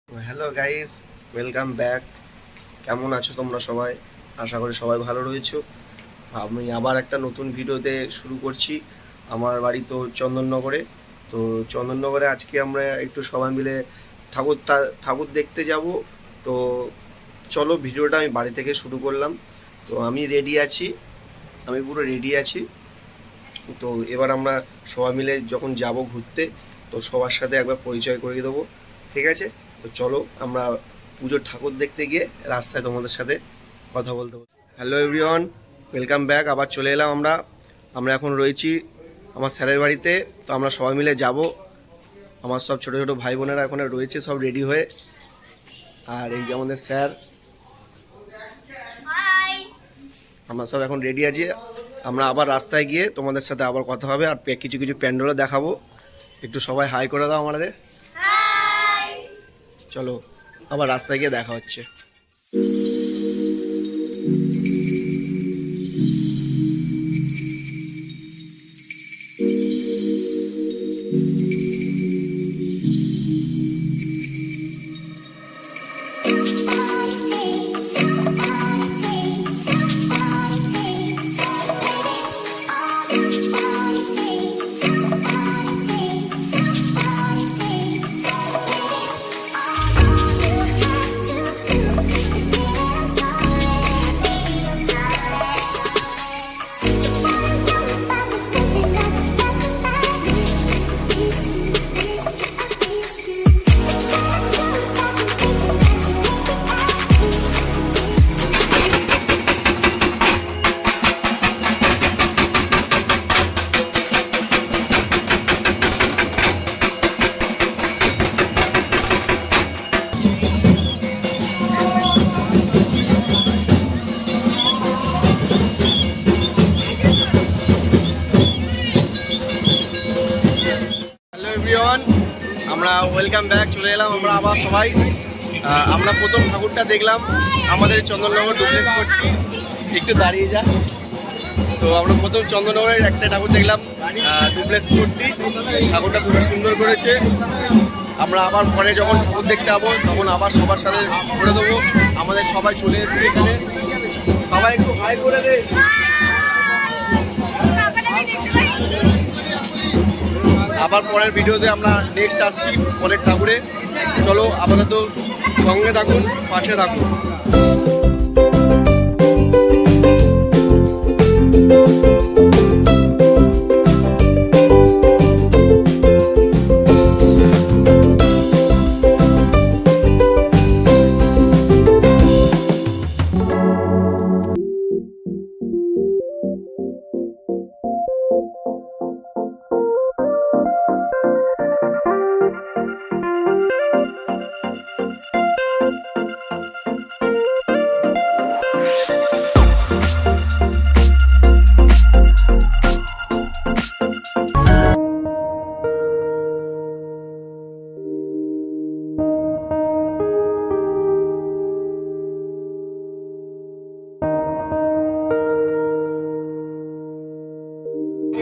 Hello guys, welcome back. কেমন আছো তোমরা সবাই? আশা করি সবাই ভালো রয়েছো। আমি আবার একটা নতুন ভিডিওতে শুরু করছি। আমার বাড়ি তো চন্দননগরে। তো চন্দননগরে আজকে আমরা একটু সবাই মিলে ঠাকুর দেখতে যাব। তো চলো, ভিডিওটা আমি বাড়ি থেকে শুরু করলাম। তো আমি রেডি আছি, আমি পুরো রেডি আছি। তো এবার আমরা সবাই মিলে যখন যাব ঘুরতে, তো সবার সাথে একবার পরিচয় করিয়ে দেবো, ঠিক আছে? তো চলো আমরা পুজোর ঠাকুর দেখতে গিয়ে রাস্তায় তোমাদের সাথে কথা বলতে বলতে। Hello everyone, welcome back. আবার চলে এলাম আমরা। আমরা এখন রয়েছি আমার স্যারের বাড়িতে। তো আমরা সবাই মিলে যাব। আমার সব ছোটো ছোটো ভাই বোনেরা এখন রয়েছে, সব রেডি হয়ে। আর এই যে আমাদের স্যার, আমরা সব এখন রেডি আছি। আমরা আবার রাস্তায় গিয়ে তোমাদের সাথে আবার কথা হবে। আর কিছু কিছু প্যান্ডেলও দেখাবো। একটু সবাই হাই করে দাও আমাদের। চলো আবার রাস্তায় গিয়ে দেখা হচ্ছে। হ্যালো এভরিওয়ান, আমরা ওয়েলকাম ব্যাক। চলে এলাম আমরা আবার সবাই। আমরা প্রথম ঠাকুরটা দেখলাম আমাদের চন্দননগর ডুপ্লেক্স কোর্টটি। একটু দাঁড়িয়ে যা। তো আমরা প্রথম চন্দননগরের একটা ঠাকুর দেখলাম, ডুপ্লেক্স কোর্টটি। ঠাকুরটা খুব সুন্দর করেছে। আমরা আবার পরে যখন ঠাকুর দেখতে যাবো তখন আবার সবার সাথে করে দেবো। আমাদের সবাই চলে এসছে এখানে। সবাই একটু হাই করে দে। আবার পরের ভিডিওতে আমরা নেক্সট আসছি পরের ঠাকুরে। চলো আপাতত সঙ্গে থাকুন, পাশে থাকুন।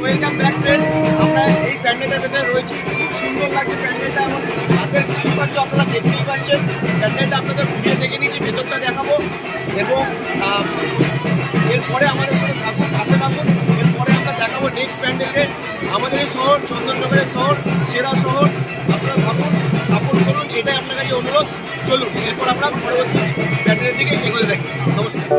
Welcome back friend. আমরা এই প্যান্ডেলটার ভেতরে রয়েছি। খুব সুন্দর লাগছে প্যান্ডেলটা। এখন হাতের দেখতেই পাচ্ছ, আপনারা দেখতেই পাচ্ছেন প্যান্ডেলটা। আপনাদের ঘুরিয়ে দেখে নিচ্ছি, ভেতরটা দেখাবো। এবং এরপরে আমাদের সাথে থাকুন, পাশে থাকুন। এরপরে আমরা দেখাবো নেক্সট প্যান্ডেলের। আমাদের এই শহর চন্দননগরের শহর, সেরা শহর। আপনারা থাকুন, সাপোর্ট করুন, এটাই আপনার কাছে অনুরোধ। চলুন এরপর আমরা পরবর্তী প্যান্ডেলের দিকে এগোতে থাকি। নমস্কার।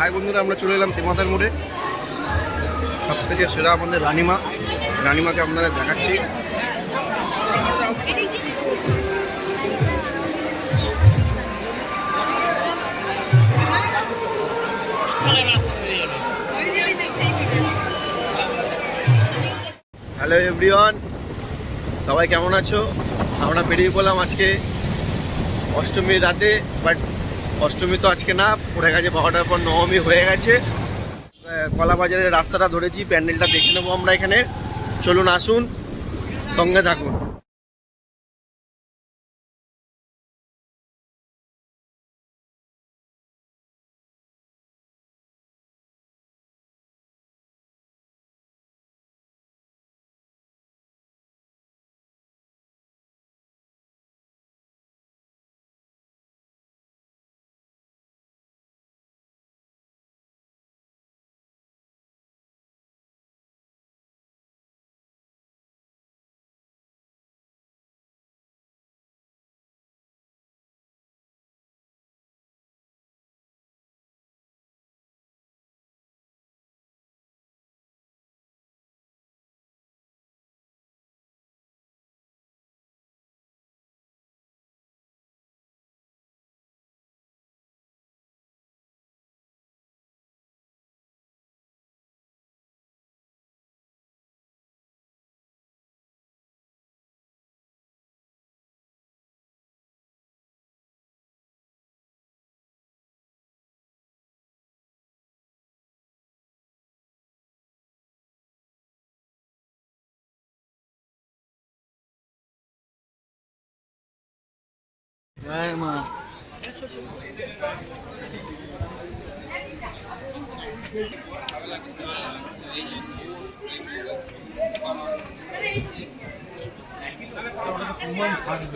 হাই বন্ধুরা, আমরা চলে এলাম তেমাথার মোড়ে। সব থেকে সেরা আমাদের রানিমাকে আপনাদের দেখাচ্ছি। হ্যালো এভরিওয়ান, সবাই কেমন আছো? আমরা বেরিয়ে পড়লাম আজকে অষ্টমীর রাতে, বাট অষ্টমী তো আজকে না, পড়ে গেছে 12টার পর নবমী হয়ে গেছে। কলাবাজারের রাস্তাটা ধরেছি, প্যান্ডেলটা দেখে নেবো আমরা এখানে। চলুন আসুন, সঙ্গে থাকুন।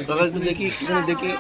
দাদা একটু দেখি, এখানে দেখি।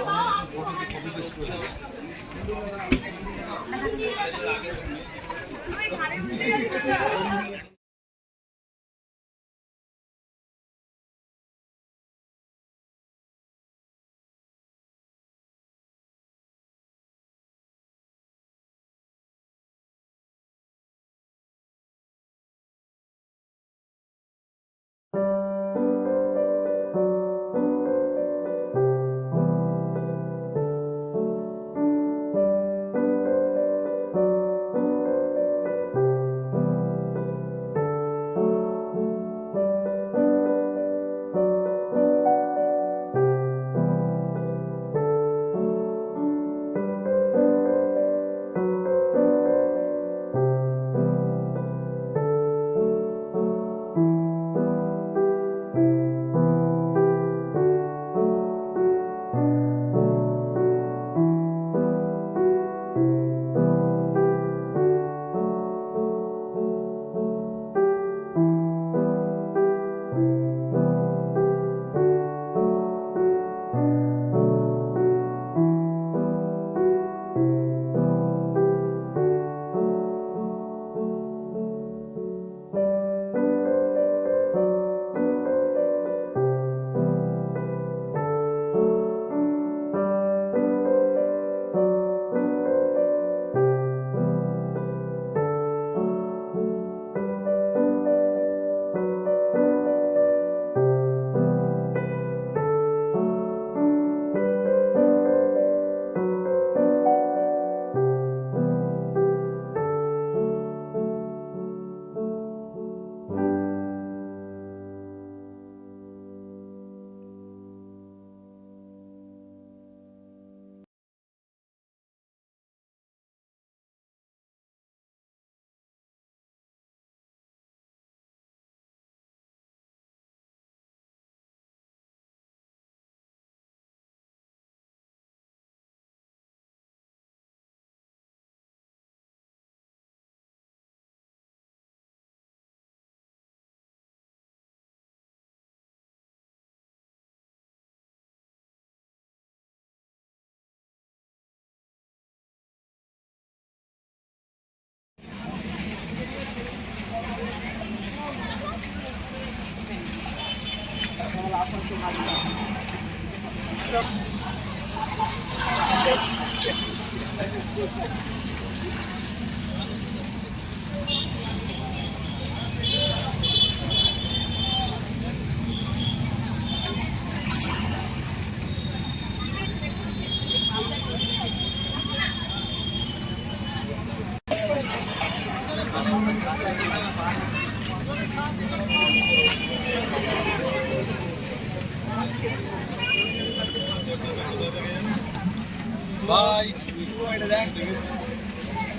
Bye.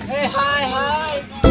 Hey, hi, hi.